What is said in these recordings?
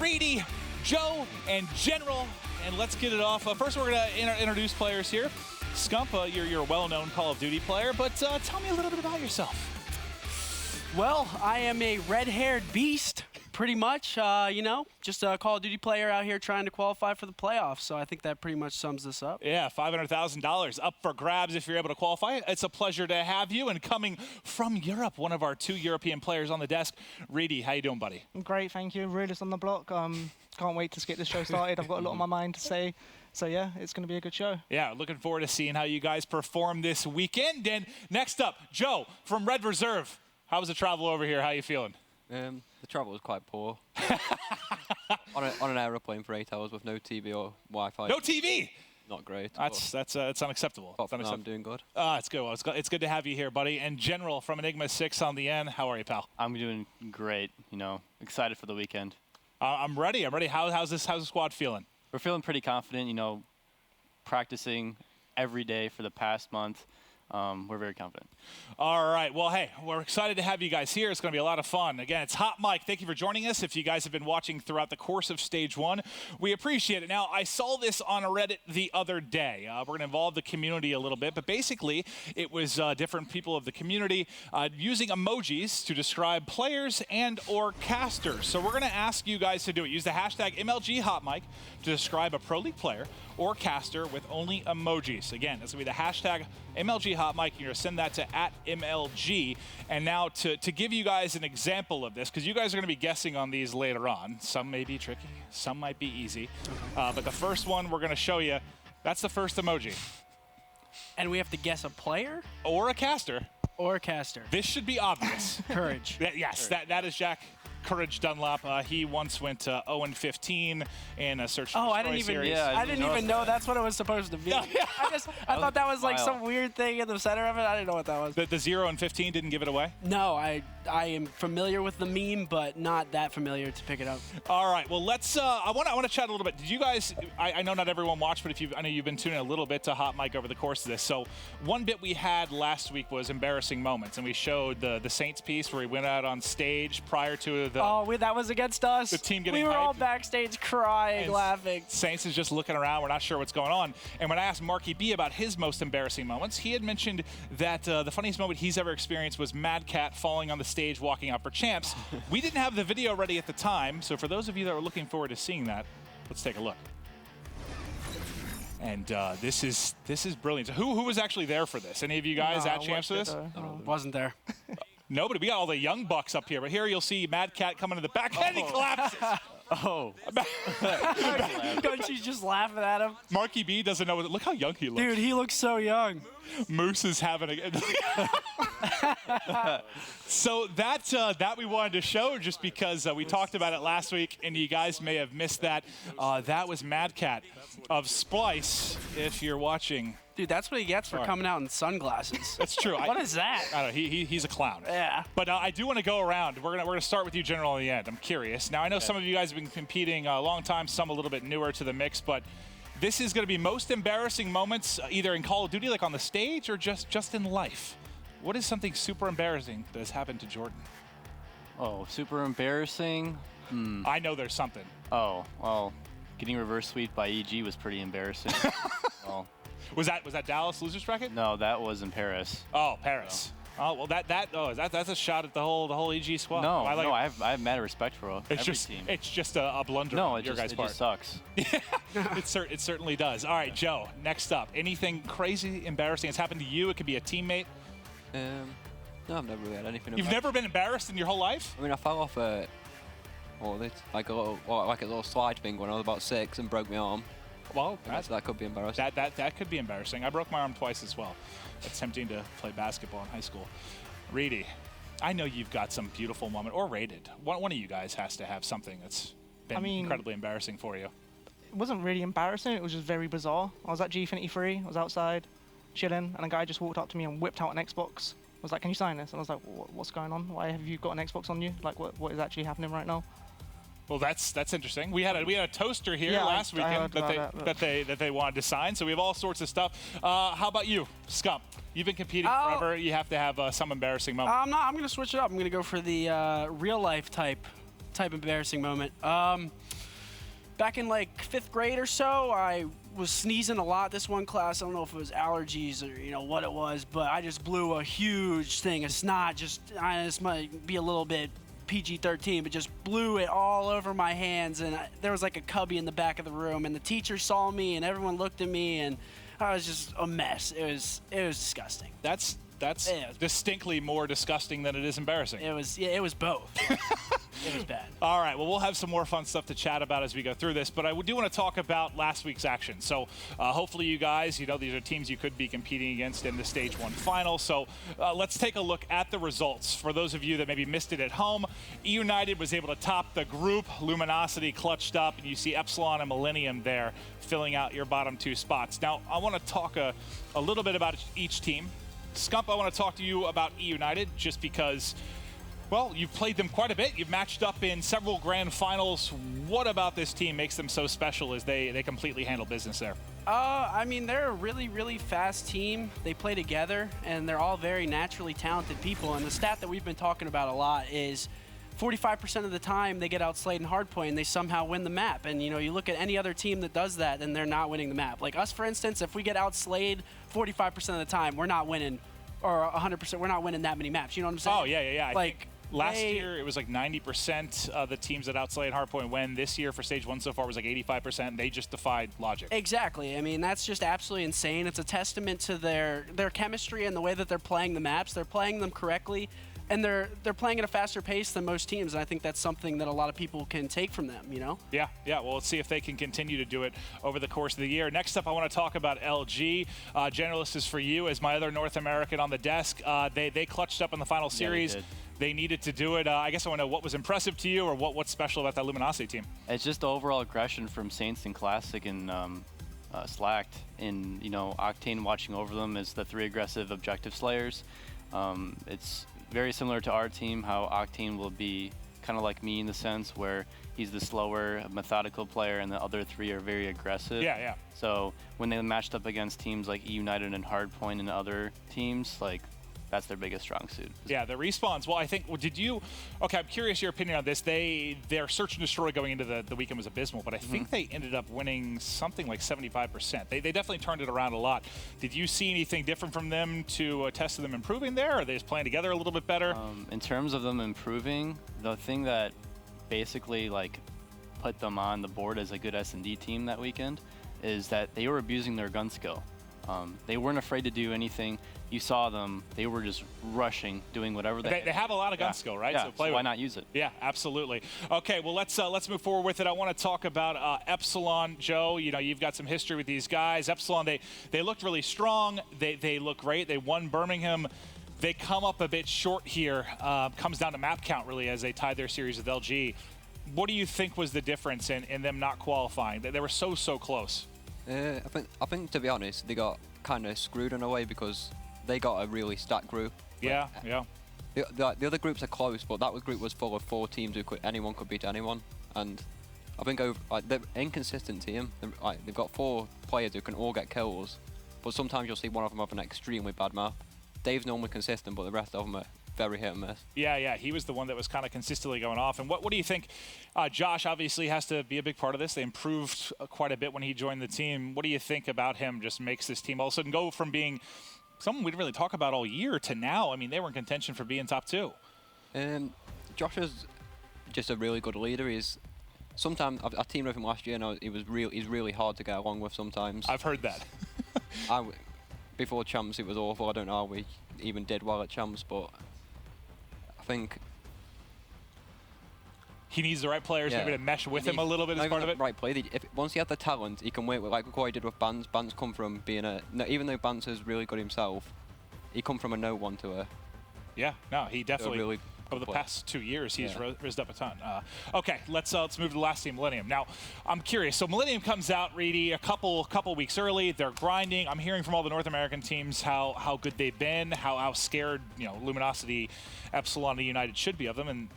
Reedy, Joe, and General. And let's get it off. First, we're going to introduce players here. Scump, you're a well-known Call of Duty player, but tell me a little bit about yourself. Well, I am a red-haired beast, pretty much. Just a Call of Duty player out here trying to qualify for the playoffs. So I think that pretty much sums this up. Yeah, $500,000 up for grabs if you're able to qualify. It's a pleasure to have you. And coming from Europe, one of our 2 European players on the desk, Reedy. How you doing, buddy? I'm great, thank you. Realist on the block. Can't wait to get this show started. I've got a lot on my mind to say. So yeah, it's going to be a good show. Yeah, looking forward to seeing how you guys perform this weekend. And next up, Joe from Red Reserve. How was the travel over here? How you feeling? The travel was quite poor. on an aeroplane for 8 hours with no TV or Wi-Fi. No TV? Not great. That's unacceptable. I'm doing good. It's good. Well, it's good to have you here, buddy. And General from Enigma 6 on the end. How are you, pal? I'm doing great. Excited for the weekend. I'm ready. How's the squad feeling? We're feeling pretty confident. Practicing every day for the past month. We're very confident. All right. Well, hey, we're excited to have you guys here. It's going to be a lot of fun. Again, it's Hot Mic. Thank you for joining us. If you guys have been watching throughout the course of Stage 1, we appreciate it. Now, I saw this on Reddit the other day. We're going to involve the community a little bit, but basically, it was different people of the community using emojis to describe players and or casters. So we're going to ask you guys to do it. Use the hashtag MLG Hot Mic to describe a Pro League player or caster with only emojis. Again, that's going to be the hashtag MLG Hot Mic. You're going to send that to @MLG. And now to give you guys an example of this, because you guys are going to be guessing on these later on. Some may be tricky, some might be easy. But the first one we're going to show you, that's the first emoji. And we have to guess a player? Or a caster. Or a caster. This should be obvious. Courage. Yes, that is Jack Courage Dunlap. He once went 0-15 in a Search for I Destroy didn't even, series. I didn't even know that's what it was supposed to be. I thought that was like some weird thing in the center of it. I didn't know what that was. The 0-15 didn't give it away? No, I am familiar with the meme, but not that familiar to pick it up. All right, well, let's. I want to chat a little bit. Did you guys? I know not everyone watched, but I know you've been tuning a little bit to Hot Mic over the course of this. So one bit we had last week was embarrassing moments, and we showed the Saints piece where he went out on stage prior to the. That was against us. The team getting We were all hyped. backstage crying, And laughing. Saints is just looking around. We're not sure what's going on. And when I asked Marky B about his most embarrassing moments, he had mentioned that the funniest moment he's ever experienced was Mad Cat falling on the stage walking out for champs. We didn't have the video ready at the time, so for those of you that are looking forward to seeing that, let's take a look. And this is brilliant. So who was actually there for this? Any of you guys at champs for this? Wasn't there. Nobody. We got all the young bucks up here, but here you'll see Mad Cat coming to the back and he collapses. Oh. She's just laughing at him. Marky B doesn't know. Look how young he looks. Dude, he looks so young. Moose is having a. So that we wanted to show just because we talked about it last week, and you guys may have missed that. That was Mad Cat of Splice. If you're watching. Dude, that's what he gets for coming out in sunglasses. That's true. What is that? I don't know. He's a clown. Yeah. But I do want to go around. We're gonna start with you, General, in the end. I'm curious. Now I know some of you guys have been competing a long time, some a little bit newer to the mix, but this is going to be most embarrassing moments, either in Call of Duty, like on the stage, or just in life. What is something super embarrassing that has happened to Jordan? Oh, super embarrassing? I know there's something. Oh, well, getting reverse sweep by EG was pretty embarrassing. Well, Was that Dallas losers bracket? no, that was in Paris. Oh, Paris. Oh well, that's a shot at the whole EG squad. No, I I have mad respect for every team. It's just a blunder No, on it your guys' part. just sucks. It certainly does. All right, Joe. Next up, anything crazy, embarrassing that's happened to you? It could be a teammate. No, I've never really had anything. You've never been embarrassed in your whole life? I mean, I fell off like a little slide thing when I was about 6 and broke my arm. Well, That could be embarrassing. That could be embarrassing. I broke my arm twice as well, attempting to play basketball in high school. Reedy, I know you've got some beautiful moment, or rated. One of you guys has to have something that's been incredibly embarrassing for you. It wasn't really embarrassing. It was just very bizarre. I was at G-Finity 3. I was outside, chilling, and a guy just walked up to me and whipped out an Xbox. I was like, "Can you sign this?" And I was like, "What's going on? Why have you got an Xbox on you? Like, what is actually happening right now?" Well, that's interesting. We had a toaster here last weekend that they wanted to sign. So we have all sorts of stuff. How about you, Scump? You've been competing forever. You have to have some embarrassing moment. I'm gonna switch it up. I'm gonna go for the real life type type of embarrassing moment. Back in like 5th grade or so, I was sneezing a lot this one class. I don't know if it was allergies or what it was, but I just blew a huge thing of snot. This might be a little bit PG-13, but just blew it all over my hands. And there was like a cubby in the back of the room, and the teacher saw me, and everyone looked at me, and I was just a mess. It was disgusting. That's distinctly more disgusting than it is embarrassing. It was both. It was bad. All right, well, we'll have some more fun stuff to chat about as we go through this, but I do want to talk about last week's action. So hopefully you guys, these are teams you could be competing against in the Stage 1 final. So let's take a look at the results. For those of you that maybe missed it at home, E United was able to top the group. Luminosity clutched up, and you see Epsilon and Millennium there filling out your bottom 2 spots. Now, I want to talk a little bit about each team. Scump, I want to talk to you about E United just because, well, you've played them quite a bit. You've matched up in several grand finals. What about this team makes them so special as they completely handle business there? I mean, they're a really, really fast team. They play together, and they're all very naturally talented people. And the stat that we've been talking about a lot is 45% of the time they get outslayed in hardpoint and they somehow win the map. And you look at any other team that does that and they're not winning the map. Like us, for instance, if we get outslayed 45% of the time, we're not winning, or 100%, we're not winning that many maps. You know what I'm saying? Oh, yeah. Like last year it was like 90% of the teams that outslayed hardpoint win. This year for Stage 1 so far was like 85%. They just defied logic. Exactly. I mean, that's just absolutely insane. It's a testament to their chemistry and the way that they're playing the maps. They're playing them correctly. And they're playing at a faster pace than most teams, and I think that's something that a lot of people can take from them, Yeah. Well, let's see if they can continue to do it over the course of the year. Next up, I want to talk about LG. Generalist is for you as my other North American on the desk. They clutched up in the final series. Yeah, they needed to do it. I guess I want to know what was impressive to you, or what's special about that Luminosity team. It's just the overall aggression from Saints and Classic and Slacked. And, Octane watching over them as the 3 aggressive objective slayers. It's very similar to our team, how Octane will be kind of like me in the sense where he's the slower, methodical player, and the other 3 are very aggressive. Yeah. So when they matched up against teams like E United and Hardpoint and other teams, that's their biggest strong suit. Yeah, the respawns. Well, I think, I'm curious your opinion on this. Their search and destroy going into the weekend was abysmal, but I think they ended up winning something like 75%. They definitely turned it around a lot. Did you see anything different from them to attest to them improving there? Or are they just playing together a little bit better? In terms of them improving, the thing that basically put them on the board as a good S&D team that weekend is that they were abusing their gun skill. They weren't afraid to do anything. You saw them; they were just rushing, doing whatever they have a lot of gun skill, right? Yeah, so why not use it? Yeah, absolutely. Okay, well let's move forward with it. I want to talk about Epsilon, Joe. You've got some history with these guys. Epsilon, they looked really strong. They look great. They won Birmingham. They come up a bit short here. Comes down to map count really as they tied their series with LG. What do you think was the difference in them not qualifying? They were so close. I think to be honest, they got kind of screwed in a way because they got a really stacked group. Yeah. The other groups are close, but that group was full of 4 teams who anyone could beat anyone. And I think they're an inconsistent team. They've got 4 players who can all get kills, but sometimes you'll see one of them have an extremely bad map. Dave's normally consistent, but the rest of them are very hit and miss. Yeah, he was the one that was kind of consistently going off. And what do you think? Josh obviously has to be a big part of this. They improved quite a bit when he joined the team. What do you think about him just makes this team all of a sudden go from being someone we didn't really talk about all year to now? I mean, they were in contention for being top 2. Josh is just a really good leader. Sometimes I teamed with him last year, and he's really hard to get along with sometimes. I've heard that. Before Champs, it was awful. I don't know how we even did well at Champs, but I think he needs the right players maybe to mesh with him a little bit as part of it. Right play. Once he had the talent, he can work with, like what he did with Bans. Bans come from being even though Bans is really good himself, he come from a no one to a. Yeah, no, he definitely. Really over the past 2 years, he's risen up a ton. Okay, let's move to the last team, Millennium. Now, I'm curious. So Millennium comes out, Reedy, a couple weeks early. They're grinding. I'm hearing from all the North American teams how good they've been, how scared Luminosity, Epsilon, and United should be of them, and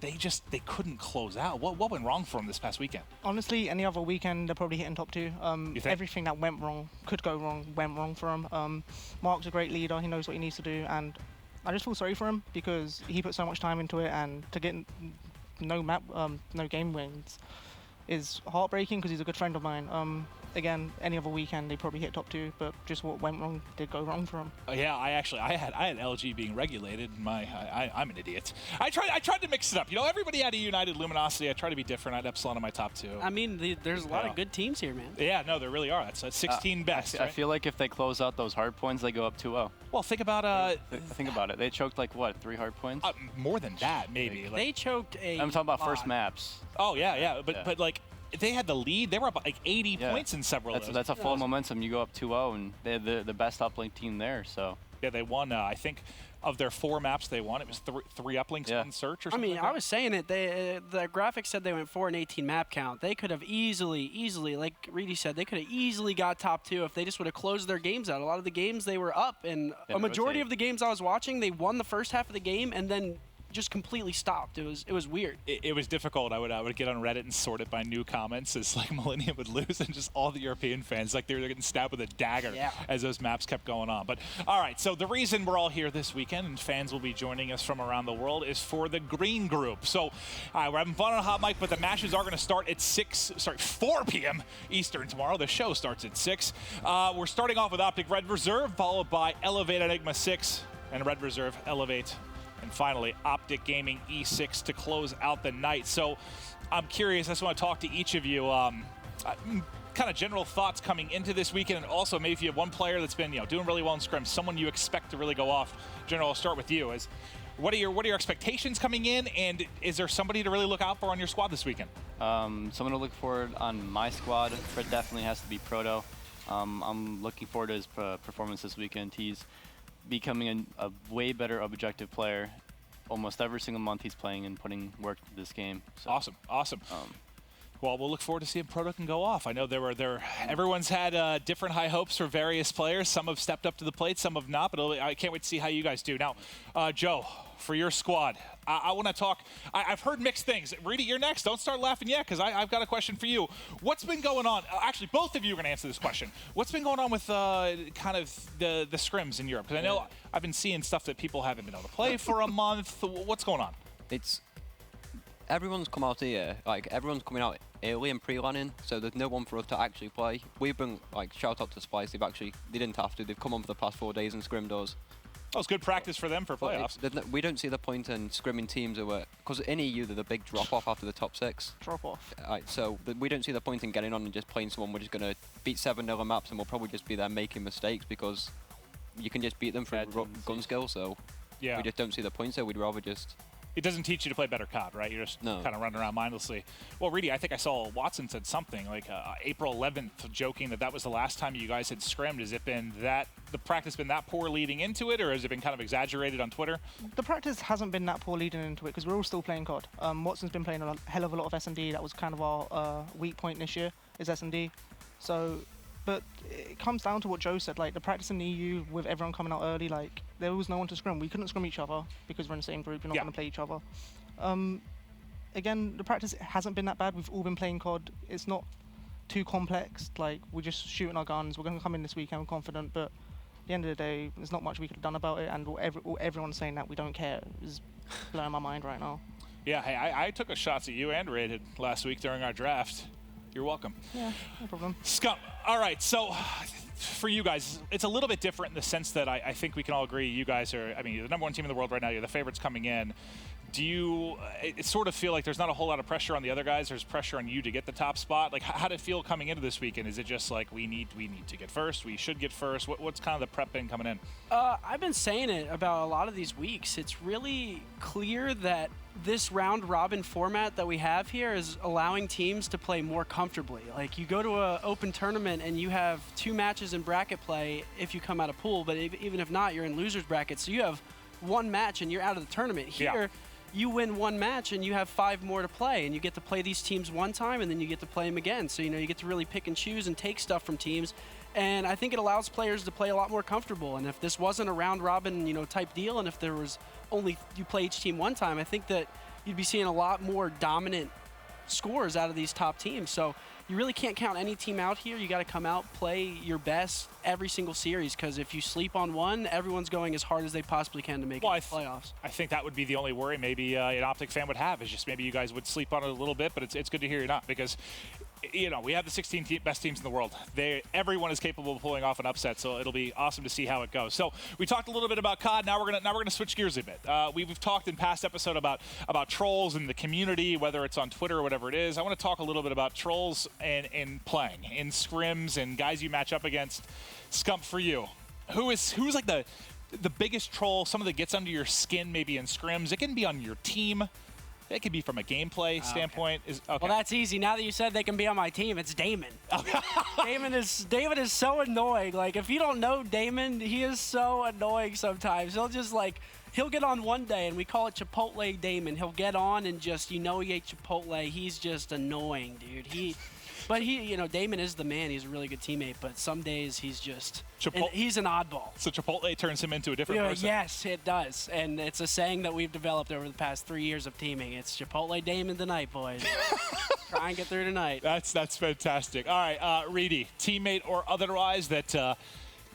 they couldn't close out. What went wrong for them this past weekend? Honestly, any other weekend, they're probably hitting top 2. You think? Everything that went wrong, could go wrong, went wrong for him. Mark's a great leader. He knows what he needs to do, and I just feel sorry for him because he put so much time into it, and to get no game wins is heartbreaking because he's a good friend of mine. Again, any other weekend they probably hit top 2, but just what went wrong did go wrong for him. Yeah, I had LG being regulated. I'm an idiot. I tried to mix it up. You know, everybody had a United Luminosity. I tried to be different. I had Epsilon in my top 2. I mean, there's a lot of good teams here, man. Yeah, no, there really are. That's 16 best. I right? feel like if they close out those hard points, they go up 2-0. Well, think about Think about it. They choked like what, 3 hard points? more than that, maybe. Like, They choked a I'm talking about lot. first maps. oh yeah, Yeah. but like they had the lead. They were up like 80 Yeah. points in several of those. That's a full momentum. You go up 2-0, and they're the best uplink team there. So Yeah, they won. I think of their 4 maps they won, it was three uplinks, Yeah. one search, or I something. mean, like I that. was saying it. The graphics said they went 4 and 18 map count. They could have easily, like Reedy said, they could have easily got top 2 if they just would have closed their games out. A lot of the games they were up, and They a majority rotate. of the games I was watching, they won the first half of the game and then just completely stopped. It was weird. It was difficult. I would get on Reddit and sort it by new comments as like Millennium would lose, and just all the European fans like they were getting stabbed with a dagger Yeah. as those maps kept going on. But all right, so the reason we're all here this weekend and fans will be joining us from around the world is for the green group. So we're having fun on Hot Mic, but the matches are going to start at 4 p.m. Eastern tomorrow. The show starts at 6. We're starting off with Optic Red Reserve, followed by Elevate Enigma 6 and Red Reserve Elevate. And finally, Optic Gaming E6 to close out the night. So I'm curious, I just want to talk to each of you, kind of general thoughts coming into this weekend, and also maybe if you have one player that's been doing really well in scrim, someone you expect to really go off. General, I'll start with you. What are your expectations coming in, and is there somebody to really look out for on your squad this weekend? someone to look forward on my squad. Fred definitely has to be Proto. I'm looking forward to his performance this weekend. He's becoming a way better objective player. Almost every single month he's playing and putting work to this game. So, Awesome. Well, we'll look forward to seeing Proto can go off. I know everyone's had different high hopes for various players. Some have stepped up to the plate, some have not, but I can't wait to see how you guys do. Now, Joe, for your squad, I want to talk. I've heard mixed things. Reedy, you're next. Don't start laughing yet, because I've got a question for you. What's been going on? Actually, both of you are going to answer this question. What's been going on with kind of the scrims in Europe? Because I know I've been seeing stuff that people haven't been able to play for a month. What's going on? Everyone's come out here, like everyone's coming out early and pre-lanning, so there's no one for us to actually play. We've been like, shout out to Splice, they didn't have to, they've come on for the past 4 days and scrimmed us. That was good practice for them for playoffs. We don't see the point in scrimming teams who are, because in EU they're the big drop off after the top 6. Drop off. So we don't see the point in getting on and just playing someone we're just going to beat 7-0 maps, and we'll probably just be there making mistakes because you can just beat them for gun skill, so Yeah. we just don't see the point, so we'd rather just... It doesn't teach you to play better COD, right? You're just kind of running around mindlessly. Well, Reedy, I think I saw Watson said something like April 11th, joking that was the last time you guys had scrimmed. Has it been the practice been that poor leading into it, or has it been kind of exaggerated on Twitter? The practice hasn't been that poor leading into it because we're all still playing COD. Watson's been playing a hell of a lot of S&D. That was kind of our weak point this year, is S&D. So, but it comes down to what Joe said, like the practice in the EU with everyone coming out early, like there was no one to scrim. We couldn't scrim each other because we're in the same group, we're not going to play each other. Again, the practice hasn't been that bad. We've all been playing COD. It's not too complex. Like, we're just shooting our guns. We're going to come in this weekend, we're confident, but at the end of the day, there's not much we could have done about it, and everyone's saying that we don't care is blowing my mind right now. Yeah, hey, I took a shots at you and Rated last week during our draft. You're welcome. Yeah, no problem. Scum. All right, so for you guys, it's a little bit different in the sense that I think we can all agree you guys are, I mean, you're the number one team in the world right now. You're the favorites coming in. Do you sort of feel like there's not a whole lot of pressure on the other guys? There's pressure on you to get the top spot. Like, how did it feel coming into this weekend? Is it just like we need to get first? We should get first? What's kind of the prep been coming in? I've been saying it about a lot of these weeks. It's really clear that this round robin format that we have here is allowing teams to play more comfortably. Like, you go to an open tournament and you have 2 matches in bracket play if you come out of pool, but even if not, you're in losers bracket. So you have 1 match and you're out of the tournament. Here, you win 1 match and you have 5 more to play, and you get to play these teams 1 time and then you get to play them again. So, you get to really pick and choose and take stuff from teams. And I think it allows players to play a lot more comfortable. And if this wasn't a round robin, type deal, and if there was only you play each team 1 time, I think that you'd be seeing a lot more dominant scores out of these top teams. So you really can't count any team out here. You got to come out, play your best every single series, because if you sleep on one, everyone's going as hard as they possibly can to make it to the playoffs. I think that would be the only worry maybe an Optic fan would have, is just maybe you guys would sleep on it a little bit, but it's good to hear you're not, because we have the 16 best teams in the world. Everyone is capable of pulling off an upset, so it'll be awesome to see how it goes. So we talked a little bit about COD. Now we're gonna switch gears a bit. We've talked in past episode about trolls and the community, whether it's on Twitter or whatever it is. I want to talk a little bit about trolls and playing in scrims and guys you match up against. Scump, for you, who's like the biggest troll? Someone that gets under your skin, maybe in scrims. It can be on your team. It could be from a gameplay standpoint. Okay. Well, that's easy. Now that you said they can be on my team, it's Damon. Damon is so annoying. Like, if you don't know Damon, he is so annoying sometimes. He'll get on one day, and we call it Chipotle Damon. He'll get on and just, he ate Chipotle. He's just annoying, dude. But Damon is the man. He's a really good teammate. But some days he's just, he's an oddball. So Chipotle turns him into a different person. Yes, it does. And it's a saying that we've developed over the past 3 years of teaming. It's Chipotle Damon tonight, boys. Try and get through tonight. That's fantastic. All right, Reedy, teammate or otherwise, that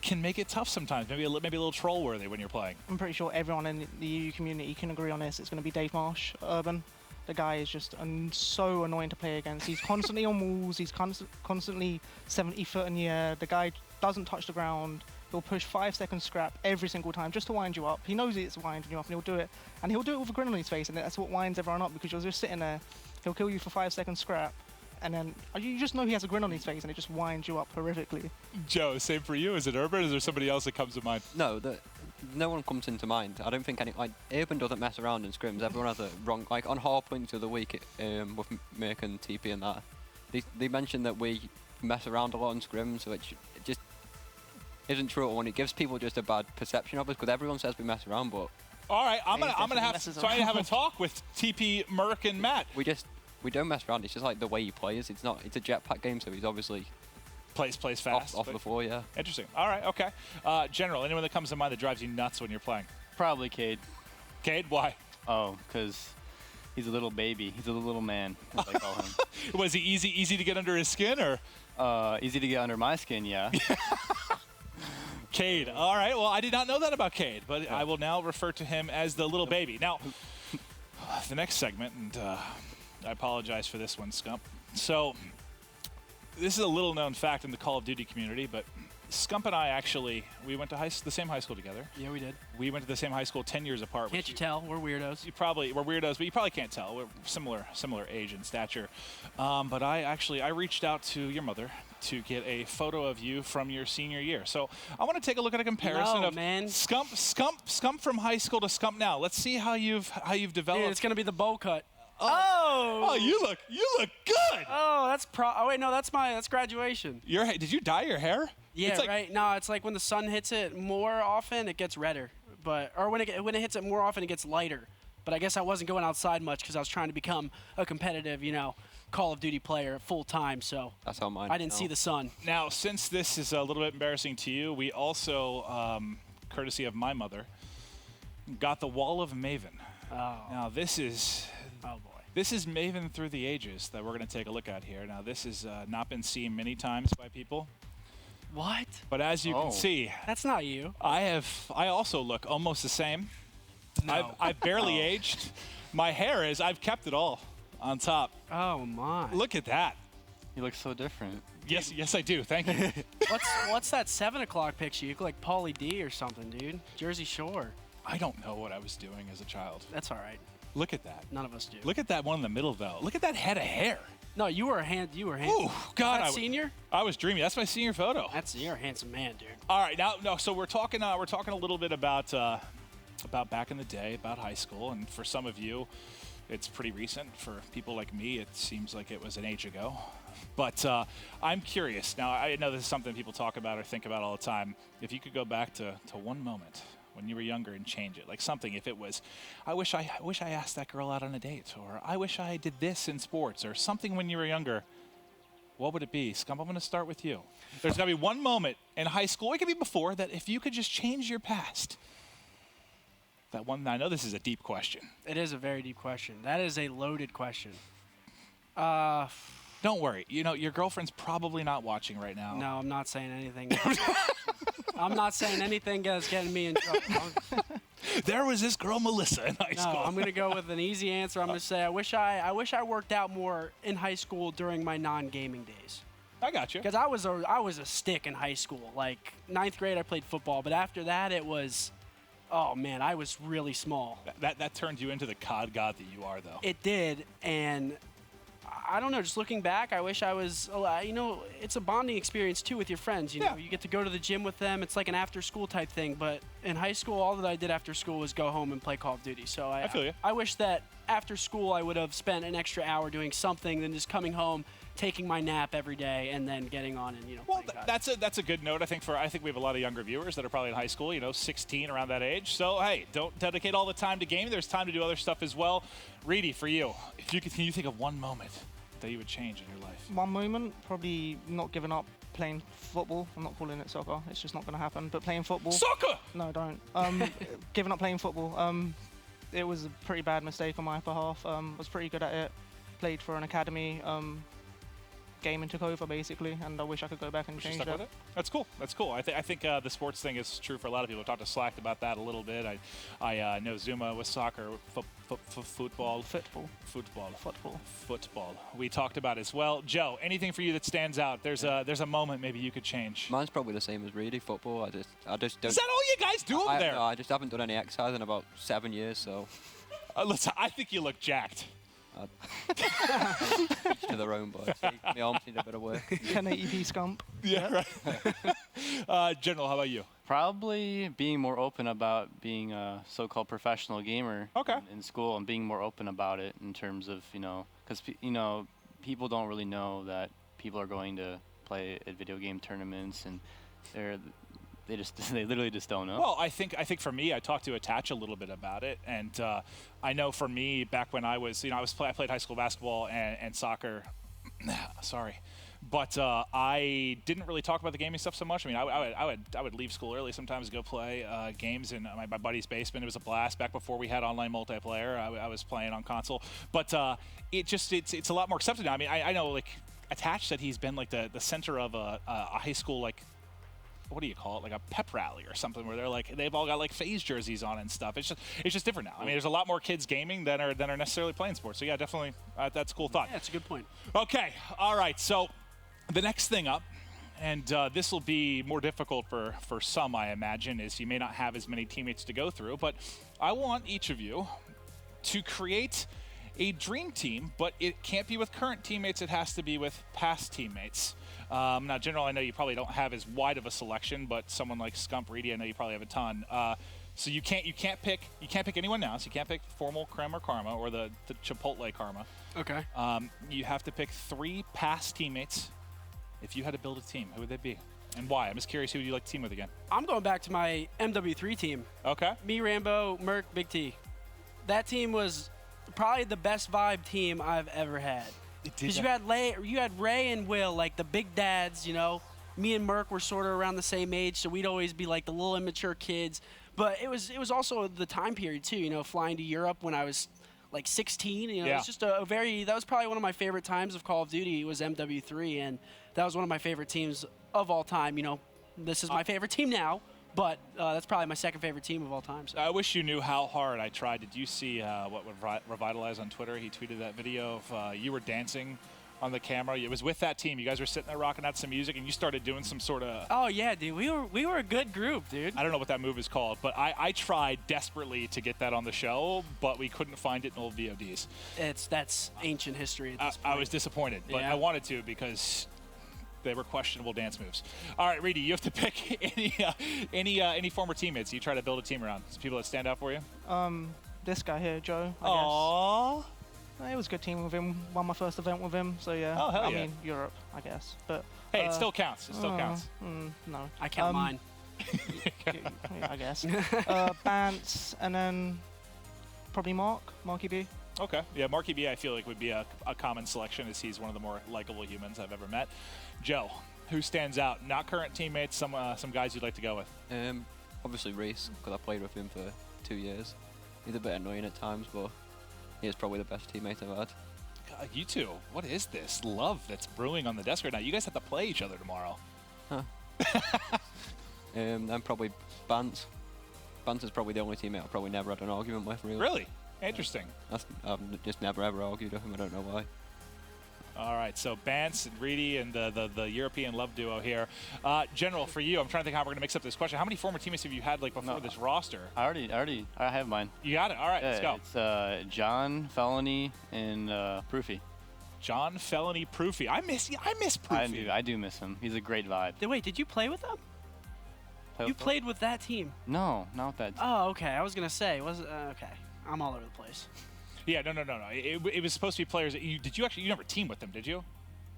can make it tough sometimes. Maybe a little troll worthy when you're playing. I'm pretty sure everyone in the EU community can agree on this. It's going to be Dave Marsh, Urban. The guy is just so annoying to play against. He's constantly on walls. He's constantly 70 foot in the air. The guy doesn't touch the ground. He'll push 5-second scrap every single time just to wind you up. He knows it's winding you up, and he'll do it. And he'll do it with a grin on his face, and that's what winds everyone up, because you're just sitting there. He'll kill you for 5-second scrap, and then you just know he has a grin on his face, and it just winds you up horrifically. Joe, same for you. Is it Urban? Is there somebody else that comes to mind? No one comes into mind. I don't think Urban doesn't mess around in scrims. Everyone has a wrong, like on Hard Points the other week with Mick and TP and that. They mentioned that we mess around a lot in scrims, which just isn't true at all. And it gives people just a bad perception of us, because everyone says we mess around, but. All right, I'm gonna have a talk with TP, Merc, and Matt. We don't mess around. It's just like the way he plays. It's a jetpack game, so he's obviously plays fast. Off the floor, yeah. Interesting. All right, okay. General, anyone that comes to mind that drives you nuts when you're playing? Probably Cade. Cade, why? Oh, because he's a little baby. He's a little man, as I call him. Was he easy to get under his skin, or? Easy to get under my skin, yeah. Cade. All right. Well, I did not know that about Cade, but I will now refer to him as the little baby. Now, the next segment, and I apologize for this one, Scump. So, this is a little-known fact in the Call of Duty community, but Scump and I we went to the same high school together. Yeah, we did. We went to the same high school 10 years apart. Can't you tell? We're weirdos. We're weirdos, but you probably can't tell. We're similar age and stature. But I reached out to your mother to get a photo of you from your senior year. So I want to take a look at a comparison of Scump from high school to Scump now. Let's see how you've developed. Dude, it's gonna be the bowl cut. Oh, you look good. Oh, that's graduation. Did you dye your hair? Yeah, right. No, it's like when the sun hits it more often, it gets redder. Or when it hits it more often, it gets lighter. But I guess I wasn't going outside much because I was trying to become a competitive, Call of Duty player full time. So that's how mine. I didn't see the sun. Now, since this is a little bit embarrassing to you, we also, courtesy of my mother, got the Wall of Maven. Oh. Now this is. Oh boy. This is Maven through the ages that we're going to take a look at here. Now, this has not been seen many times by people. What? But as you can see, that's not you. I also look almost the same. No. I've barely aged. My hair I've kept it all on top. Oh my. Look at that. You look so different. Yes, I do. Thank you. What's that 7 o'clock picture? You look like Pauly D or something, dude. Jersey Shore. I don't know what I was doing as a child. That's all right. Look at that. None of us do. Look at that one in the middle, though. Look at that head of hair. No, you were handsome. Ooh, God. Senior? I was dreamy. That's my senior photo. You're a handsome man, dude. All right, so we're talking a little bit about back in the day, about high school, and for some of you, it's pretty recent. For people like me, it seems like it was an age ago. But I'm curious. Now, I know this is something people talk about or think about all the time. If you could go back to one moment when you were younger and change it, like something, if it was, I wish I asked that girl out on a date, or I wish I did this in sports, or something when you were younger, what would it be? Scump, I'm going to start with you. There's got to be one moment in high school, it could be before, that if you could just change your past, that one, I know this is a deep question. It is a very deep question. That is a loaded question. Don't worry. You know, your girlfriend's probably not watching right now. No, I'm not saying anything. I'm not saying anything that's getting me in trouble. There was this girl, Melissa, in high No, school. I'm gonna go with an easy answer. I'm gonna say I wish I worked out more in high school during my non-gaming days. I got you. Because I was a stick in high school. Like 9th grade, I played football, but after that, it was, oh man, I was really small. That turned you into the COD god that you are, though. It did, and I don't know. Just looking back, I wish I was. You know, it's a bonding experience too with your friends. You know, Yeah. you get to go to the gym with them. It's like an after-school type thing. But in high school, all that I did after school was go home and play Call of Duty. So I feel you. I wish that after school I would have spent an extra hour doing something than just coming home, taking my nap every day, and then getting on and Well, playing COD. that's a good note. I think we have a lot of younger viewers that are probably in high school. You know, 16 around that age. So hey, don't dedicate all the time to gaming. There's time to do other stuff as well. Reedy, for you, if you could, can you think of one moment that you would change in your life? One moment, probably not giving up playing football. I'm not calling it soccer. It's just not going to happen. But playing football. Soccer. No, don't. Giving up playing football. It was a pretty bad mistake on my behalf. Was pretty good at it. Played for an academy. Gaming took over basically, and I wish I could go back and Wish you change stuck that. with it? That's cool. That's cool. I think the sports thing is true for a lot of people. I talked to Slack about that a little bit. I know Zuma with soccer, football. We talked about as well. Joe, anything for you that stands out? There's a moment maybe you could change. Mine's probably the same as Reedy, football. I just don't. Is that all you guys do over there? No, I just haven't done any exercise in about 7 years, so Listen, I think you look jacked. each to their own, but my arms need a bit of work. 1080p scump. Yeah, right. General, how about you? Probably being more open about being a so-called professional gamer Okay. in school and being more open about it in terms of, because, people don't really know that people are going to play at video game tournaments and they literally just don't know. Well, I think for me, I talked to Attach a little bit about it, and I know for me, back when I was, I played high school basketball and soccer. Sorry, but I didn't really talk about the gaming stuff so much. I mean, I would leave school early sometimes to go play games in my buddy's basement. It was a blast back before we had online multiplayer. I was playing on console, but it's a lot more accepted now. I mean, I know like Attach said he's been like the center of a high school like. What do you call it? Like a pep rally or something where they've all got like FaZe jerseys on and stuff. It's just different now. I mean, there's a lot more kids gaming than are necessarily playing sports. So yeah, definitely, that's a cool thought. Yeah, that's a good point. Okay, all right. So the next thing up, and this will be more difficult for some, I imagine, is you may not have as many teammates to go through. But I want each of you to create a dream team, but it can't be with current teammates. It has to be with past teammates. Now, General, I know you probably don't have as wide of a selection, but someone like Scump, Reedy, I know you probably have a ton. So you can't pick anyone now. So you can't pick Formal, Creme, or Karma, or the Chipotle Karma. Okay. You have to pick 3 past teammates. If you had to build a team, who would they be, and why? I'm just curious. Who would you like to team with again? I'm going back to my MW3 team. Okay. Me, Rambo, Merc, Big T. That team was probably the best vibe team I've ever had. Because you had Ray and Will, like the big dads, Me and Merc were sort of around the same age, so we'd always be like the little immature kids. But it was also the time period too, flying to Europe when I was like 16. It was just that was probably one of my favorite times of Call of Duty was MW3, and that was one of my favorite teams of all time. This is my favorite team now, but that's probably my second favorite team of all time. So. I wish you knew how hard I tried. Did you see what would Revitalize on Twitter? He tweeted that video of you were dancing on the camera. It was with that team. You guys were sitting there rocking out some music, and you started doing some sort of... Oh, yeah, dude. We were a good group, dude. I don't know what that move is called, but I tried desperately to get that on the show, but we couldn't find it in old VODs. That's ancient history at this point. I was disappointed, but Yeah. I wanted to because... they were questionable dance moves. All right, Reedy, you have to pick any former teammates you try to build a team around. Some people that stand out for you? This guy here, Joe. I Aww. guess. It was a good team with him. Won my first event with him, so yeah. Oh, hell I yeah. mean, Europe, I guess. But Hey, it still counts. It still counts. No. I count mine. Yeah, I guess. Bance, and then probably Marky B. Okay. Yeah, Marky B, I feel like would be a common selection as he's one of the more likable humans I've ever met. Joe, who stands out? Not current teammates, some guys you'd like to go with. Obviously Reese, because I played with him for 2 years. He's a bit annoying at times, but he is probably the best teammate I've had. You two, what is this love that's brewing on the desk right now? You guys have to play each other tomorrow. Then probably Bance. Bance is probably the only teammate I've probably never had an argument with, really. Really? Interesting. I've just never ever argued with him. I don't know why. All right, so Bance and Reedy and the European love duo here. General, for you, I'm trying to think how we're going to mix up this question. How many former teammates have you had like before this roster? I have mine. You got it. All right, let's go. It's John, Felony, and Proofy. John, Felony, Proofy. I miss Proofy. I do miss him. He's a great vibe. Wait, did you play with them? You played with that team? No, not with that team. Oh, okay. I was gonna say, okay. I'm all over the place. Yeah, no. It was supposed to be players that you never teamed with them, did you?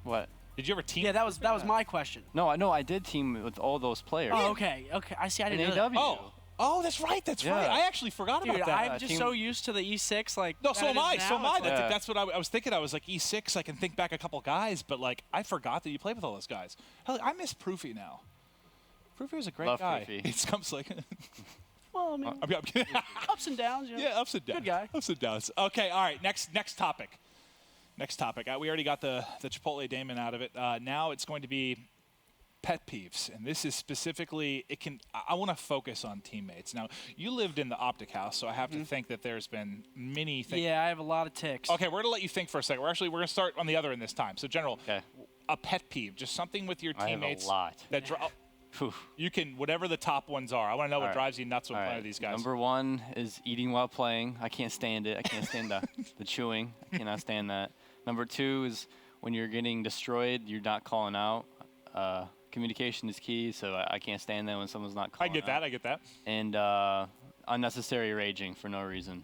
What? Did you ever team? Yeah, that was my question. No, I did team with all those players. Oh, okay. I see. I didn't know that. Oh, that's right. Yeah. I actually forgot Dude, about that. I'm just so used to the E6. Like, No, so am I. Yeah. That's what I was thinking. I was like E6. I can think back a couple guys, but like I forgot that you played with all those guys. Hell, I miss Proofy now. Proofy was a great Love guy. Proofy. It comes like. Well, I mean, ups and downs. You know? Yeah, ups and downs. Good guy. Ups and downs. Okay, all right. Next topic. Next topic. We already got the Chipotle Damon out of it. Now it's going to be pet peeves, and this is specifically. I want to focus on teammates. Now, you lived in the Optic House, so I have to think that there's been many things. Yeah, I have a lot of ticks. Okay, we're gonna let you think for a second. We're gonna start on the other end this time. So, General, Okay. a pet peeve, just something with your teammates. I have a lot. That you can whatever the top ones are. I want to know what drives you nuts when playing with these guys. Number one is eating while playing. I can't stand it. I can't stand the chewing. I cannot stand that. Number two is when you're getting destroyed, you're not calling out. Communication is key, so I can't stand that when someone's not calling out. I get that. And unnecessary raging for no reason.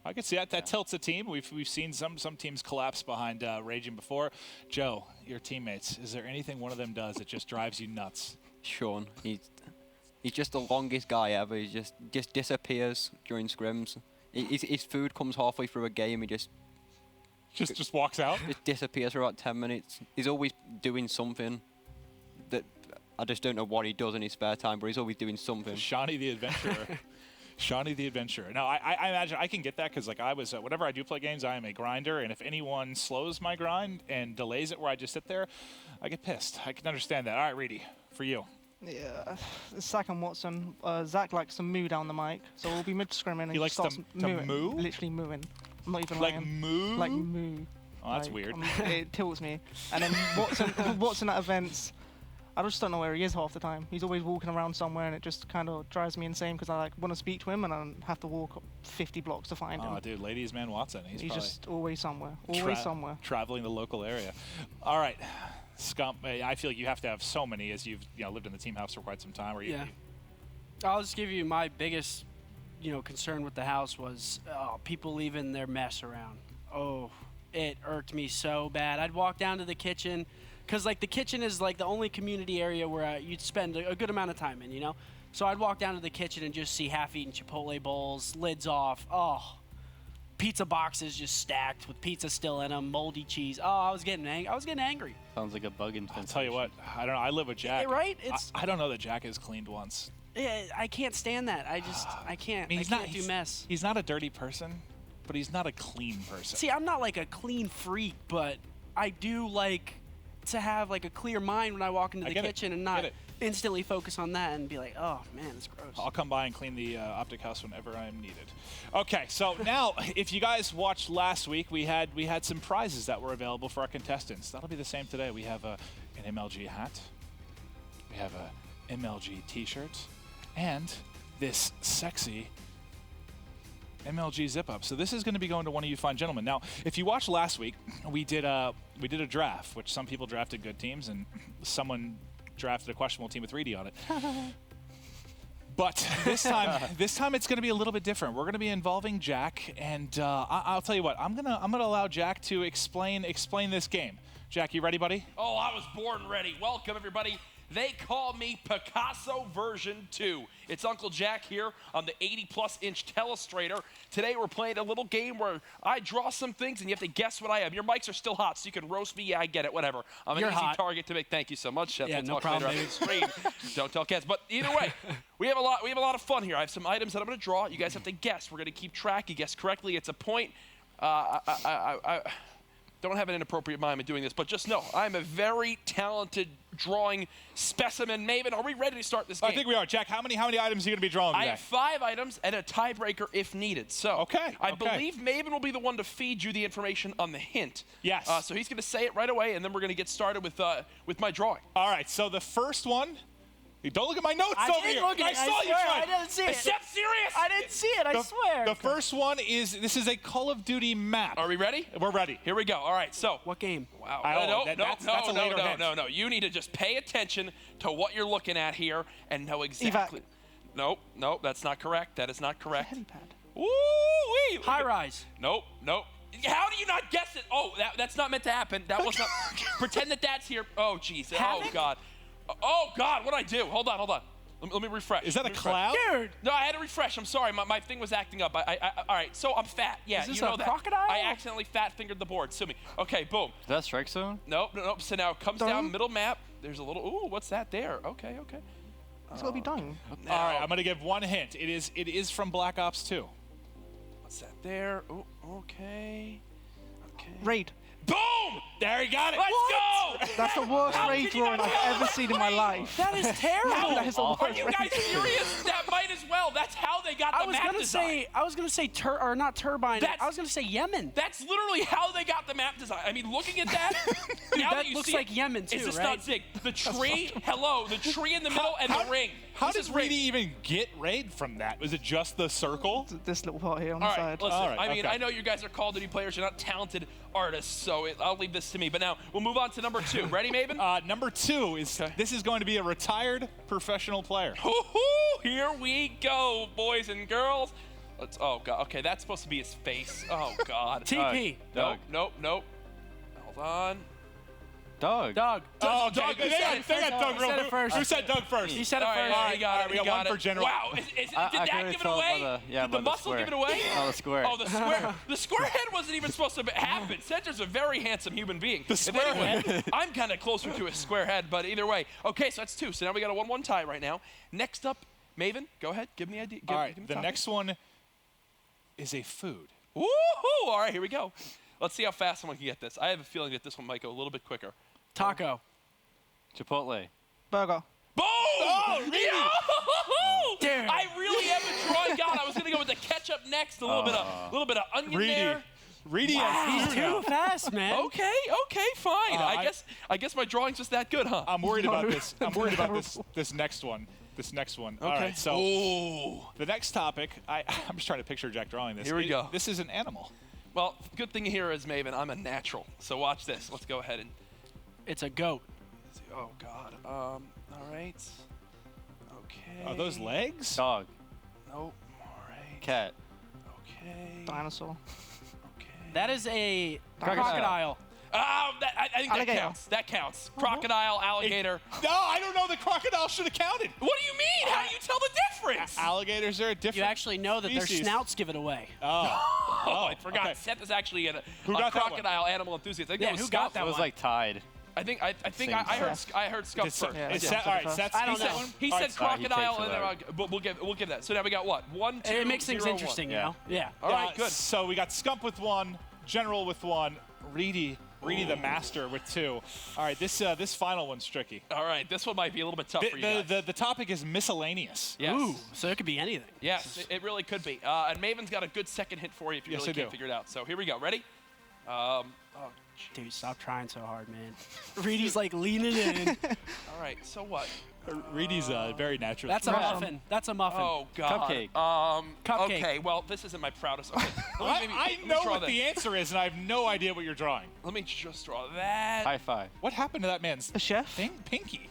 I can see that. That tilts a team. We've seen some teams collapse behind raging before. Joe, your teammates, is there anything one of them does that just drives you nuts? Sean, he's just the longest guy ever. He just disappears during scrims. His food comes halfway through a game. He just walks out. Just disappears for about 10 minutes. He's always doing something that I just don't know what he does in his spare time, but he's always doing something. Shawnee the Adventurer. Shawnee the Adventurer. Now, I imagine I can get that because, like, I was whenever I do play games, I am a grinder, and if anyone slows my grind and delays it where I just sit there, I get pissed. I can understand that. All right, Reedy, for you. Yeah, Zach and Watson. Zach likes to moo down the mic, so we'll be mid-scrimming and He likes starts to mooing, moo? literally mooing. I'm not even Like lying. moo? Like moo. Oh, that's Like, weird. It tilts me. And then Watson at events, I just don't know where he is half the time. He's always walking around somewhere, and it just kind of drives me insane because I want to speak to him, and I have to walk 50 blocks to find him. Oh, dude, ladies man Watson. He's probably just always somewhere. Always somewhere. Traveling the local area. All right. Scump, I feel like you have to have so many as you've lived in the team house for quite some time. Yeah. I'll just give you my biggest, concern with the house was people leaving their mess around. Oh, it irked me so bad. I'd walk down to the kitchen, because like the kitchen is like the only community area where you'd spend a good amount of time in, So I'd walk down to the kitchen and just see half-eaten Chipotle bowls, lids off. Oh, pizza boxes just stacked with pizza still in them, moldy cheese. Oh, I was getting angry. Sounds like a bug in. I'll tell you what, I don't know. I live with Jack. Right? I don't know that Jack has cleaned once. Yeah, I can't stand that. I can't. I can't do mess. He's not a dirty person, but he's not a clean person. See, I'm not like a clean freak, but I do like to have like a clear mind when I walk into the kitchen and not instantly focus on that and be like, oh man, it's gross. I'll come by and clean the Optic House whenever I am needed. Okay, so now if you guys watched last week, we had some prizes that were available for our contestants. That'll be the same today. We have an MLG hat, we have a MLG T-shirt, and this sexy MLG zip up. So this is going to be going to one of you fine gentlemen. Now, if you watched last week, we did a draft, which some people drafted good teams, and someone drafted a questionable team with Reedy on it. But this time it's going to be a little bit different. We're going to be involving Jack, and I'll tell you what. I'm gonna allow Jack to explain this game. Jack, you ready, buddy? Oh, I was born ready. Welcome, everybody. They call me Picasso version 2. It's Uncle Jack here on the 80-plus inch telestrator. Today we're playing a little game where I draw some things and you have to guess what I am. Your mics are still hot, so you can roast me. Yeah, I get it. Whatever. I'm an easy target to make. Thank you so much, Chef. Yeah, we'll no talk problem. later on the screen. Don't tell cats. But either way, we have a lot of fun here. I have some items that I'm going to draw. You guys have to guess. We're going to keep track. You guess correctly, it's a point. don't have an inappropriate mime in doing this, but just know I'm a very talented drawing specimen. Maven, are we ready to start this game? I think we are. Jack, how many items are you going to be drawing today? I have 5 items and a tiebreaker if needed. So I believe Maven will be the one to feed you the information on the hint. Yes. So he's going to say it right away, and then we're going to get started with my drawing. All right, so the first one, don't look at my notes I over did here. look at I it. saw you swear, try. I didn't see it. Except serious. I didn't see it. I swear. The first one is, this is a Call of Duty map. Are we ready? We're ready. Here we go. All right, so. What game? Wow. That's a later hint. No. You need to just pay attention to what you're looking at here and know exactly. Evac. Nope, that's not correct. That is not correct. Helipad. Woo-wee. High rise. Nope. How do you not guess it? Oh, that's not meant to happen. That was not. Pretend that's here. Oh, jeez. Havoc? Oh, God. Oh, God, what'd I do? Hold on. Let me refresh. Is that a cloud? Dude. No, I had to refresh. I'm sorry. My thing was acting up. All right, so I'm fat. Yeah, Is this you know a that. crocodile? I accidentally fat-fingered the board. Sue me. Okay, boom. Is that strike zone? Nope. So now it comes down middle map. There's a little. Ooh, what's that there? Okay. It's got to be done. All right, I'm going to give one hint. It is from Black Ops 2. What's that there? Ooh, okay. Raid. Boom! There you got it. Let's go! That's the worst raid drawing I've ever seen in my life. That is terrible. That is the Are worst you raid guys drawing. serious? That might as well. That's how they got the map design. I was gonna say not turbine. I was gonna say Yemen. That's literally how they got the map design. I mean, looking at that, now that you looks see like Yemen too, is this right? not sick? The tree, the tree in the middle and the ring. How This does is Reedy even get raid from that? Was it just the circle? This little part here on All the right, side. listen, All right, I mean, okay. I know you guys are Call of Duty players. You're not talented artists, so I'll leave this to me. But now we'll move on to number 2. Ready, Maven? Number 2 is, this is going to be a retired professional player. Here we go, boys and girls. Oh, God. Okay, that's supposed to be his face. Oh, God. TP. Nope. Hold on. Doug. Doug. Oh, Doug, okay. They got Doug He said it first. Who said Doug first? He said it All first. right, you got it. we got one for general. Wow, did I that can give it tell away? by Did the the muscle square. give it away? Oh, the square. Oh, the square. The square head wasn't even supposed to happen. Center's a very handsome human being. The square head. I'm kind of closer to a square head, but either way. Okay, so that's 2. So now we got a 1-1 tie right now. Next up, Maven, go ahead. Give me the idea. All right, give me the topic. next one is a food. Woohoo! All right, here we go. Let's see how fast someone can get this. I have a feeling that this one might go a little bit quicker. Taco. Chipotle. Burger. Boom! Oh, really? Damn. I really am a drawing god. I was gonna go with the ketchup next. A little bit of onion there. Reedy He's has food now. too fast, man. Okay, fine. I guess my drawing's just that good, huh? I'm worried about this. I'm worried about this next one. All right, so the next topic, I'm just trying to picture Jack drawing this. Here we go. This is an animal. Well, good thing here is, Maven, I'm a natural. So watch this. Let's go ahead and. It's a goat. Oh God. All right. Okay. Are those legs? Dog. Nope. All right. Cat. Okay. Dinosaur. Okay. That is a Crocodile. crocodile. I think that Alligator. counts. That counts. Crocodile, alligator. No, I don't know. The crocodile should have counted. What do you mean? How do you tell the difference? Alligators are a different You actually know that their species. snouts give it away. Oh, I forgot. okay. Seth is actually a got that crocodile animal enthusiast. I think Yeah, that was who got Scuff. that It was one? like tied. I think I heard Scuff It's, first. Yeah, it's I Seth, did. all right, Seth's I don't he said know. one? He All said right, crocodile, he and takes then we'll give that. So now we got what? 1, 2, It makes things 0, 1. interesting, you Yeah. know? Yeah. All right, good. So we got Scump with 1, General with 1, Reedy the master with 2. All right, this final one's tricky. All right, this one might be a little bit tough for you guys. The topic is miscellaneous. Yes. Ooh, so it could be anything. Yes, it really could be. And Maven's got a good second hint for you if you Yes, really I can't do. figure it out. So here we go. Ready? Dude, stop trying so hard, man. Reedy's like leaning in. All right. So what? Reedy's very natural. That's a muffin. That's a muffin. Oh God. Cupcake. Cupcake. Okay. Well, this isn't my proudest. Okay. I know what the answer is, and I have no idea what you're drawing. Let me just draw that. High five. What happened to that man's A chef. pinky?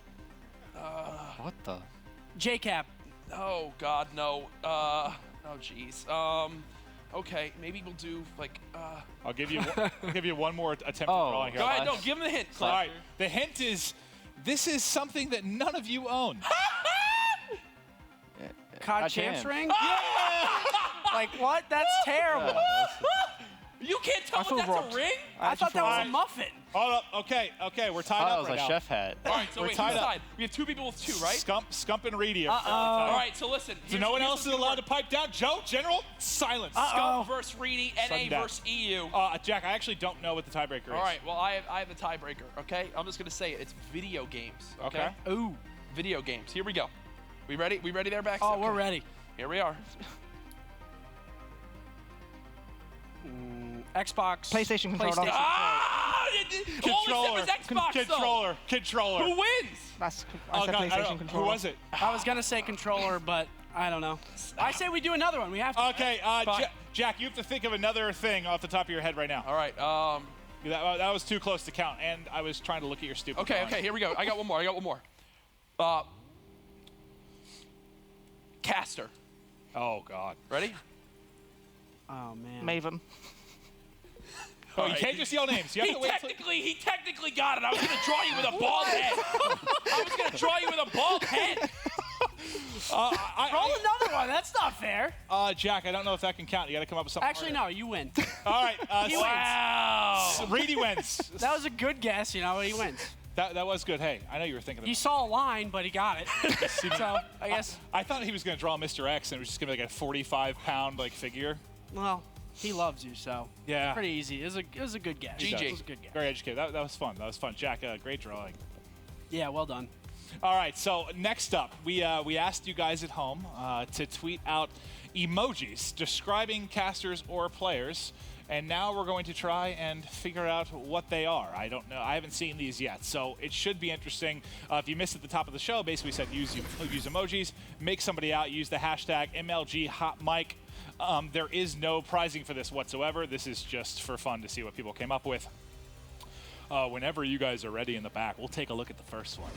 What the? J-Cap. Oh God, no. Oh jeez. Okay, maybe we'll do like. I'll give you one more attempt at Oh. drawing here. Go ahead. No, give him the hint. All right. The hint is this is something that none of you own. Cod I champs can. ring? Like what? That's terrible. You can't tell I feel that that's robbed. a ring? I thought that was a Alright. muffin. Hold up. Okay, we're tied That up was right a now. chef hat. All right, so We're wait, tied who's up. tied? We have 2 people with 2, right? Scump and Reedy. All right, so listen. So no one else is allowed to pipe down. Joe, General, silence. Scump versus Reedy, Sudden NA death. versus EU. Jack, I actually don't know what the tiebreaker is. All right, well, I have the tiebreaker, okay? I'm just going to say it. It's video games, okay? Ooh. Video games. Here we go. We ready? We ready there, Bax? Oh, Okay. we're ready. Here we are. Xbox. PlayStation controller. PlayStation. Ah! All it said was Xbox, though. Controller. Who wins? That's, Oh, I said God, I don't PlayStation know. controller. Who was it? I was gonna say controller, but I don't know. I say we do another one. We have to. Okay, Fine. Jack, you have to think of another thing off the top of your head right now. All right. That was too close to count, and I was trying to look at your stupid Okay, drawing. okay, here we go. I got one more. Caster. Oh, God. Ready? Oh man. Maven. Oh, you can't just yell names. You have He to wait till- technically got it. I was going to draw you with a bald head. Roll another one. That's not fair. Jack, I don't know if that can count. You got to come up with something. Actually, no. You win. All right. He wins. Wow. Reedy wins. That was a good guess. You know, he wins. That was good. Hey, I know you were thinking of He that. saw a line, but he got it. So I guess. I thought he was going to draw Mr. X, and it was just going to be like a 45-pound figure. Well, he loves you, so. Yeah. Pretty easy. It was a good guess. GG. It was a good guess. Very educated. That was fun. That was fun. Jack, great drawing. Yeah. Well done. All right, so next up, we asked you guys at home to tweet out emojis describing casters or players, and now we're going to try and figure out what they are. I don't know. I haven't seen these yet, so it should be interesting. If you missed at the top of the show, basically we said use emojis, make somebody out, use the hashtag MLGHotMic. There is no prizing for this whatsoever. This is just for fun to see what people came up with. Whenever you guys are ready in the back, we'll take a look at the first one.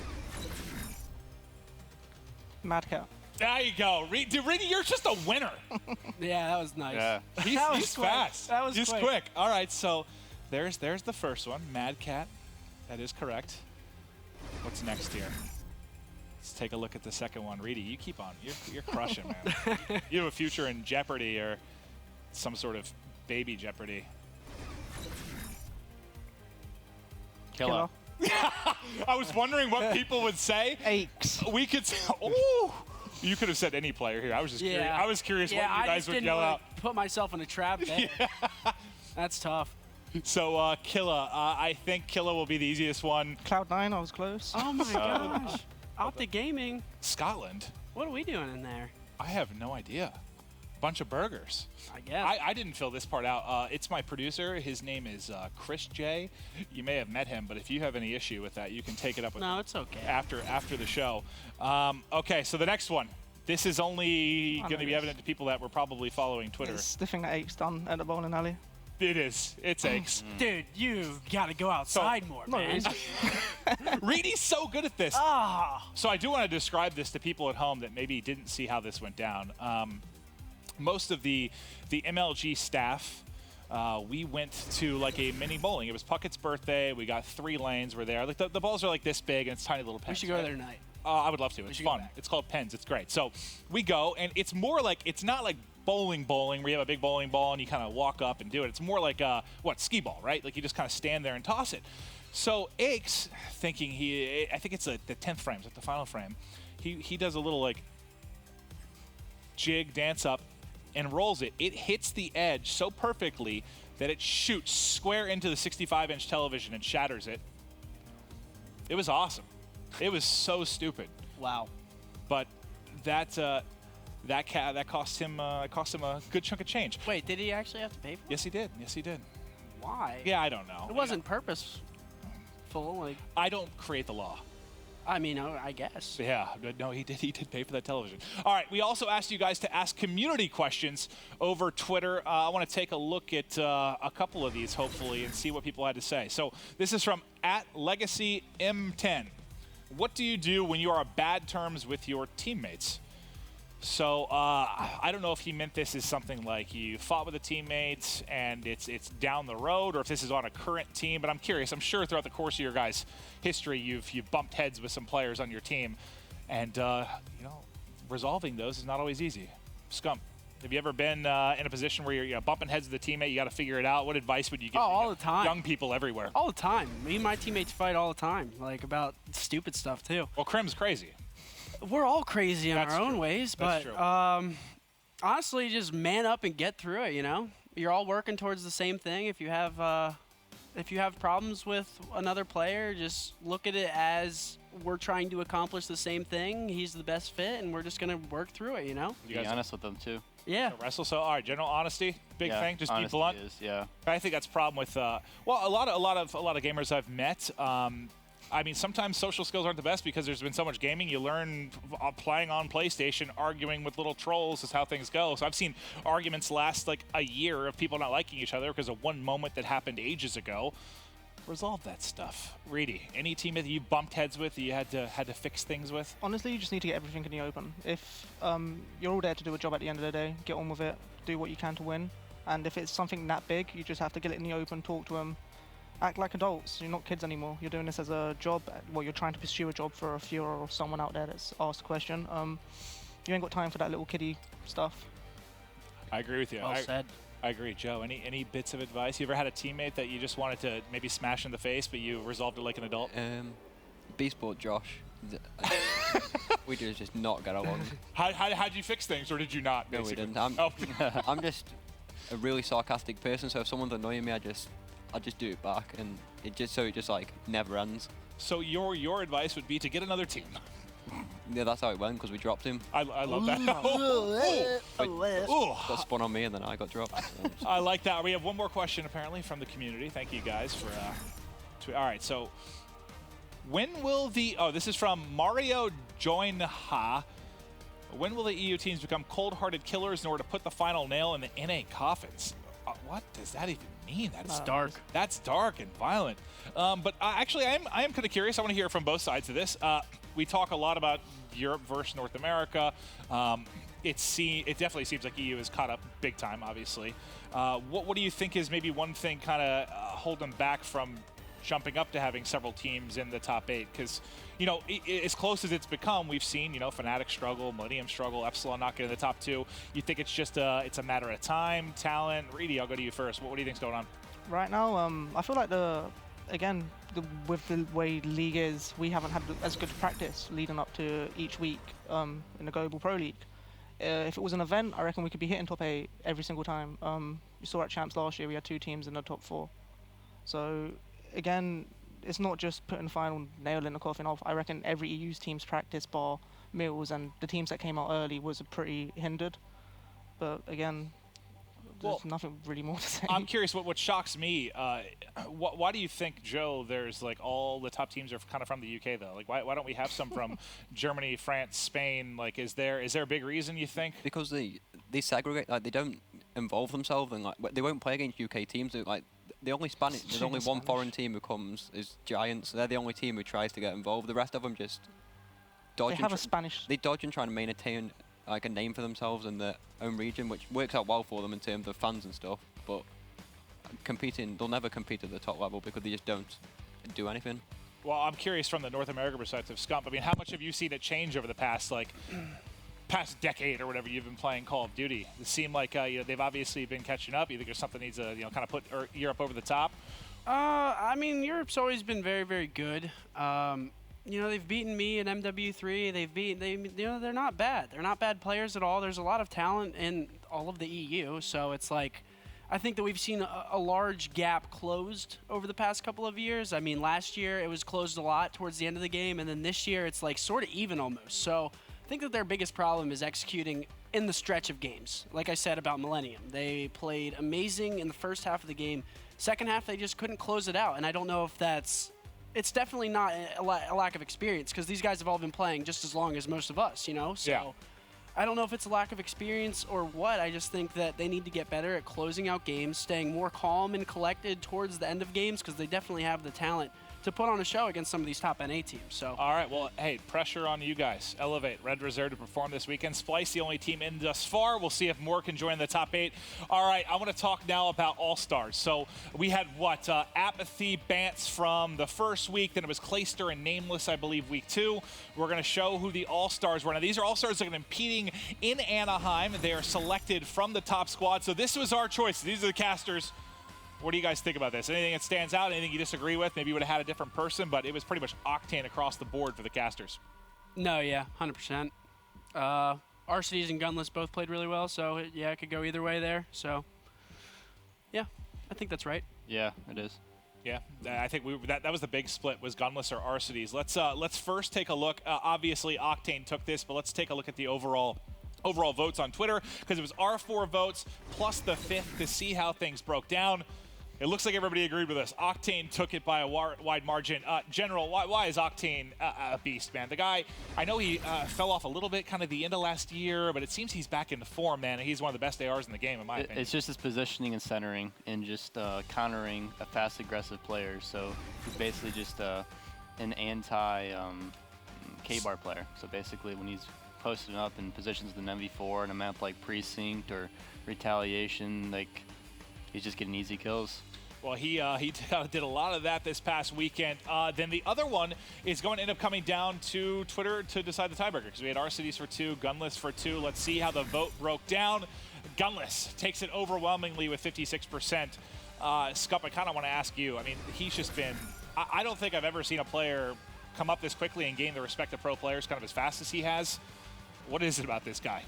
Mad Cat. There you go. Reedy, you're just a winner. Yeah, that was nice. Yeah. He's quick. fast. That was He's quick. quick. All right, so there's the first one. Mad Cat. That is correct. What's next here? Let's take a look at the second one. Reedy, you keep on. You're crushing, man. You have a future in Jeopardy or some sort of baby Jeopardy. Killer. I was wondering what people would say. Aches. We could. Ooh. You could have said any player here. I was just curious. Yeah. I was curious what you I guys just would didn't yell wanna out. put myself in a trap there. That's tough. So, Killa, I think Killa will be the easiest one. Cloud9, I was close. Oh my gosh. Optic Gaming. Scotland. What are we doing in there? I have no idea. Bunch of burgers. I guess. I didn't fill this part out. It's my producer. His name is Chris J. You may have met him, but if you have any issue with that, you can take it up with No, him it's okay. after the show. Okay, so the next one. This is only I going to know be this. evident to people that were probably following Twitter. It's the thing that Aches done at the bowling alley. It is. It's Aches. Dude, you gotta go outside more, No, man. Reedy's so good at this. Ah. So I do want to describe this to people at home that maybe didn't see how this went down. Most of the MLG staff, we went to like a mini bowling. It was Puckett's birthday. We got 3 lanes. We're there. Like the balls are like this big, and it's tiny little pens. We should go right? there tonight. I would love to. It's should go fun. back. It's called Pens. It's great. So we go, and it's more like, it's not like bowling where you have a big bowling ball and you kind of walk up and do it. It's more like skee ball, right? Like you just kind of stand there and toss it. So Aches, thinking I think it's the 10th frame, it's like the final frame. He does a little like jig dance up and rolls it. It hits the edge so perfectly that it shoots square into the 65-inch television and shatters it. It was awesome. It was so stupid, Wow. but that cost him a good chunk of change. Wait, did he actually have to pay for it? Yes, he did. Yes, he did. Why? Yeah, I don't know. It wasn't purposeful. Like, I don't create the law. I mean, I guess. Yeah, but no, he did. He did pay for that television. All right, we also asked you guys to ask community questions over Twitter. I want to take a look at a couple of these, hopefully, and see what people had to say. So this is from @LegacyM10. What do you do when you are on bad terms with your teammates? So I don't know if he meant this as something like you fought with a teammate and it's down the road, or if this is on a current team. But I'm curious. I'm sure throughout the course of your guys' history, you've bumped heads with some players on your team, and resolving those is not always easy. Scump. Have you ever been in a position where you're bumping heads with a teammate, you got to figure it out? What advice would you give Oh, to all the time. young people everywhere? All the time. Me and my teammates fight all the time, like about stupid stuff too. Well, Crim's crazy. We're all crazy in That's our own true. ways, That's but true. honestly, just man up and get through it. You know, you're all working towards the same thing. If you have problems with another player, just look at it as we're trying to accomplish the same thing. He's the best fit, and we're just gonna work through it. You know. You Be guys honest with them too. Yeah. wrestle. So, all right, general honesty, big Yeah, thing. Just be honesty blunt. is, yeah. I think that's a problem with well, a lot of gamers I've met. I mean, sometimes social skills aren't the best because there's been so much gaming. You learn playing on PlayStation, arguing with little trolls is how things go. So I've seen arguments last like a year of people not liking each other because of one moment that happened ages ago. Resolve that stuff. Reedy, any team that you bumped heads with, that you had to fix things with? Honestly, you just need to get everything in the open. If you're all there to do a job at the end of the day, get on with it, do what you can to win. And if it's something that big, you just have to get it in the open, talk to them, act like adults. You're not kids anymore. You're doing this as a job. Well, you're trying to pursue a job for a Führer or someone out there that's asked a question. You ain't got time for that little kiddie stuff. I agree with you. Well said. I agree, Joe. Any bits of advice? You ever had a teammate that you just wanted to maybe smash in the face, but you resolved it like an adult? B-Sport Josh. We just not get along. How'd you fix things, or did you not? No, we Basically? didn't. Oh. I'm just a really sarcastic person, so if someone's annoying me, I just do it back, and it just like never ends. So your advice would be to get another team. Yeah, that's how it went because we dropped him. I love that. Ooh. Got spun on me, and then I got dropped. So. I like that. We have one more question apparently from the community. Thank you guys for. All right, so when will this is from Mario Joinha. When will the EU teams become cold-hearted killers in order to put the final nail in the NA coffins? What does that even mean? That's dark. That's dark and violent. But actually, I am kind of curious. I want to hear from both sides of this. We talk a lot about Europe versus North America. It definitely seems like EU is caught up big time, obviously. What do you think is maybe one thing kind of holding back from jumping up to having several teams in the top 8? Because, as close as it's become, we've seen, Fnatic struggle, Millennium struggle, Epsilon not getting in the top 2. You think it's just it's a matter of time, talent? Reedy, I'll go to you first. What do you think's going on? Right now, I feel like with the way the league is, we haven't had as good practice leading up to each week in the Global Pro League. If it was an event, I reckon we could be hitting top 8 every single time. You saw at Champs last year, we had 2 teams in the top 4. So, again, it's not just putting the final nail in the coffin. I reckon every EU's team's practice bar Mills and the teams that came out early was pretty hindered. But again, there's nothing really more to say. I'm curious what shocks me. Why do you think, Joe, there's like all the top teams are kind of from the UK though? Like why don't we have some from Germany, France, Spain? Like is there a big reason you think? Because they segregate, like they don't involve themselves, and like they won't play against UK teams. The only there's only one foreign team who comes is Giants. They're the only team who tries to get involved. The rest of them just dodge. They have a Spanish. They dodge and try to maintain like a name for themselves in their own region, which works out well for them in terms of fans and stuff. But they'll never compete at the top level because they just don't do anything. Well, I'm curious from the North America perspective, Scump. I mean, how much have you seen it change over the past past decade or whatever you've been playing Call of Duty? It seemed like they've obviously been catching up. You think there's something needs to kind of put Europe over the top? I mean, Europe's always been very, very good. They've beaten me in MW3. They're not bad. They're not bad players at all. There's a lot of talent in all of the EU. So it's like, I think that we've seen a large gap closed over the past couple of years. I mean, last year it was closed a lot towards the end of the game, and then this year it's like sort of even almost. So I think that their biggest problem is executing in the stretch of games. Like I said about Millennium, they played amazing in the first half of the game. Second half, they just couldn't close it out, and I don't know if it's definitely not a lack of experience because these guys have all been playing just as long as most of us, So yeah. I don't know if it's a lack of experience or what. I just think that they need to get better at closing out games, staying more calm and collected towards the end of games because they definitely have the talent to put on a show against some of these top NA teams. So. All right, well, hey, pressure on you guys. Elevate, Red Reserve to perform this weekend. Splice, the only team in thus far. We'll see if more can join the top 8. All right, I want to talk now about All-Stars. So we had, what, Apathy, Bants from the first week. Then it was Clayster and Nameless, I believe, week 2. We're going to show who the All-Stars were. Now, these are All-Stars that are competing in Anaheim. They are selected from the top squad. So this was our choice. These are the casters. What do you guys think about this? Anything that stands out? Anything you disagree with? Maybe you would have had a different person, but it was pretty much Octane across the board for the casters. No, yeah, 100%. Arcities and Gunless both played really well, so yeah, it could go either way there. So, yeah, I think that's right. Yeah, it is. Yeah, I think that was the big split, was Gunless or Arcities. Let's first take a look. Obviously, Octane took this, but let's take a look at the overall votes on Twitter, because it was our 4 votes plus the 5th to see how things broke down. It looks like everybody agreed with us. Octane took it by a wide margin. General, why is Octane a beast, man? The guy, I know he fell off a little bit kind of the end of last year, but it seems he's back into form, man. He's one of the best ARs in the game, in my opinion. It's just his positioning and centering and just countering a fast, aggressive player. So he's basically just an anti K-bar player. So basically when he's posted up in positions with an MV4 in a map like Precinct or Retaliation, like, he's just getting easy kills. Well, he did a lot of that this past weekend. Then the other one is going to end up coming down to Twitter to decide the tiebreaker, because we had Arcities for 2, Gunless for 2. Let's see how the vote broke down. Gunless takes it overwhelmingly with 56%. Scup, I kind of want to ask you. I mean, he's just been. I don't think I've ever seen a player come up this quickly and gain the respect of pro players kind of as fast as he has. What is it about this guy?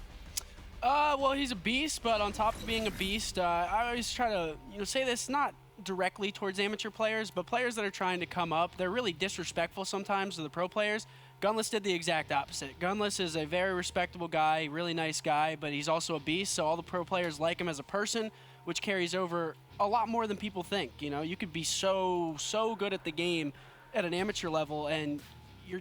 Well, he's a beast, but on top of being a beast, I always try to, say this not directly towards amateur players, but players that are trying to come up. They're really disrespectful sometimes to the pro players. Gunless did the exact opposite. Gunless is a very respectable guy, really nice guy, but he's also a beast, so all the pro players like him as a person, which carries over a lot more than people think. You could be so good at the game at an amateur level, and you're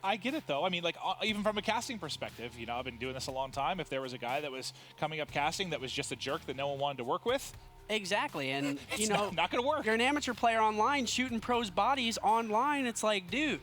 I get it, though. I mean, like, even from a casting perspective, I've been doing this a long time. If there was a guy that was coming up casting that was just a jerk that no one wanted to work with, exactly, and it's not going to work. You're an amateur player online shooting pros' bodies online. It's like, dude,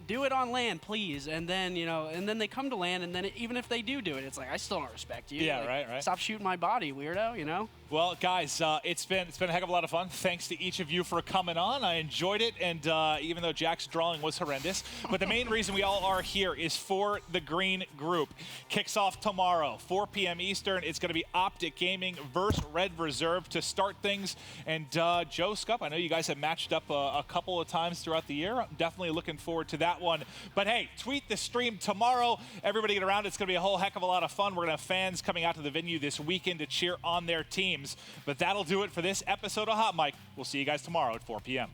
do it on LAN, please. And then, and then they come to LAN, and then even if they do it, it's like, I still don't respect you. Yeah, like, right. Stop shooting my body, weirdo, Well, guys, it's been a heck of a lot of fun. Thanks to each of you for coming on. I enjoyed it, and even though Jack's drawing was horrendous, but the main reason we all are here is for the Green Group. Kicks off tomorrow, 4 p.m. Eastern. It's going to be Optic Gaming versus Red Reserve to start things. And Joe, Scup, I know you guys have matched up a couple of times throughout the year. I'm definitely looking forward to that one. But hey, tweet the stream tomorrow. Everybody get around. It's going to be a whole heck of a lot of fun. We're going to have fans coming out to the venue this weekend to cheer on their teams. But that'll do it for this episode of Hot Mic. We'll see you guys tomorrow at 4 p.m.